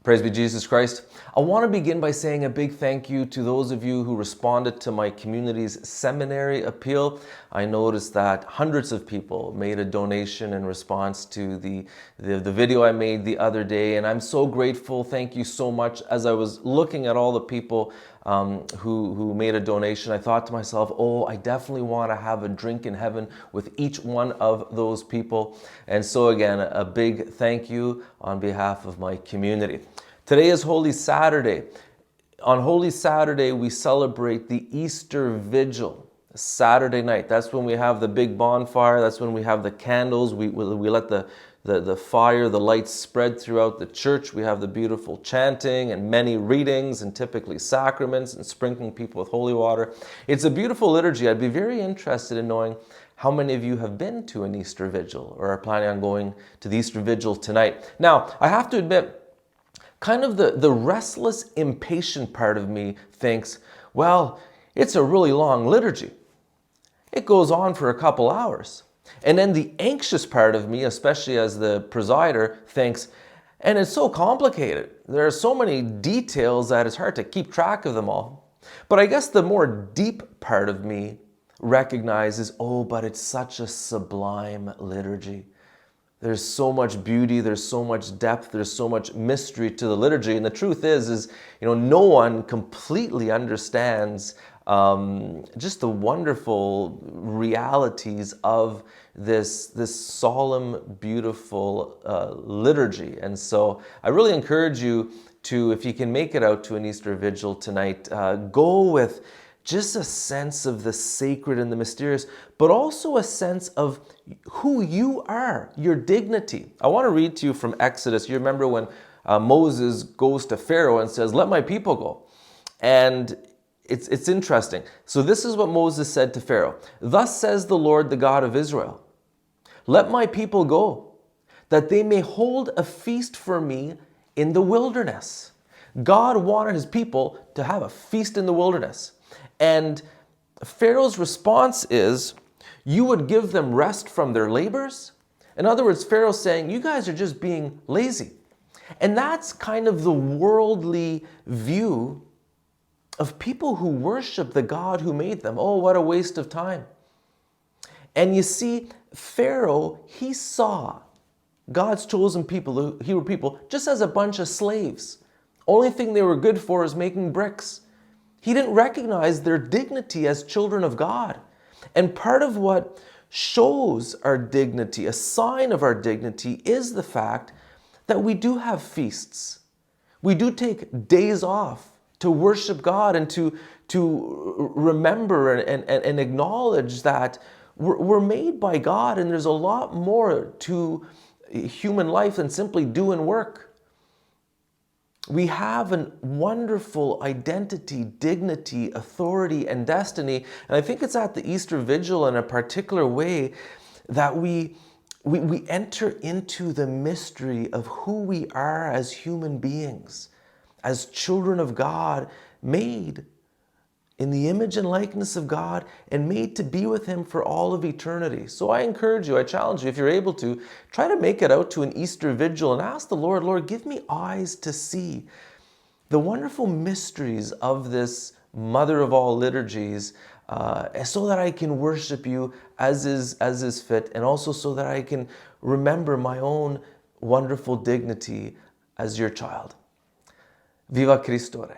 Praise be Jesus Christ. I want to begin by saying a big thank you to those of you who responded to my community's seminary appeal. I noticed that hundreds of people made a donation in response to the video I made the other day, and I'm so grateful. Thank you so much. As I was looking at all the people who made a donation, I thought to myself, oh, I definitely want to have a drink in heaven with each one of those people. And so again, a big thank you on behalf of my community. Today is Holy Saturday. On Holy Saturday, we celebrate the Easter Vigil, Saturday night. That's when we have the big bonfire. That's when we have the candles. We let the fire, the lights spread throughout the church. We have the beautiful chanting and many readings and typically sacraments and sprinkling people with holy water. It's a beautiful liturgy. I'd be very interested in knowing how many of you have been to an Easter Vigil or are planning on going to the Easter Vigil tonight. Now, I have to admit, kind of the restless, impatient part of me thinks, well, it's a really long liturgy. It goes on for a couple hours. And then the anxious part of me, especially as the presider, thinks, and it's so complicated. There are so many details that it's hard to keep track of them all. But I guess the more deep part of me recognizes, oh, but it's such a sublime liturgy. There's so much beauty, there's so much depth, there's so much mystery to the liturgy. And the truth is no one completely understands just the wonderful realities of this solemn, beautiful liturgy. And so I really encourage you to, if you can make it out to an Easter Vigil tonight, go with just a sense of the sacred and the mysterious, but also a sense of who you are, your dignity. I want to read to you from Exodus. You remember when Moses goes to Pharaoh and says, "Let my people go." And it's interesting. So this is what Moses said to Pharaoh. "Thus says the Lord, the God of Israel, let my people go, that they may hold a feast for me in the wilderness." God wanted his people to have a feast in the wilderness. And Pharaoh's response is, you would give them rest from their labors? In other words, Pharaoh's saying, you guys are just being lazy. And that's kind of the worldly view of people who worship the God who made them. Oh, what a waste of time. And you see, Pharaoh, he saw God's chosen people, the Hebrew people, just as a bunch of slaves. Only thing they were good for is making bricks. He didn't recognize their dignity as children of God. And part of what shows our dignity, a sign of our dignity, is the fact that we do have feasts. We do take days off to worship God and to remember and acknowledge that we're made by God and there's a lot more to human life than simply doing work. We have a wonderful identity, dignity, authority, and destiny. And I think it's at the Easter Vigil in a particular way that we enter into the mystery of who we are as human beings, as children of God, made in the image and likeness of God and made to be with him for all of eternity. So I encourage you, I challenge you, if you're able to, try to make it out to an Easter Vigil and ask the Lord, Lord, give me eyes to see the wonderful mysteries of this mother of all liturgies, so that I can worship you as is fit, and also so that I can remember my own wonderful dignity as your child. Viva Cristo Re.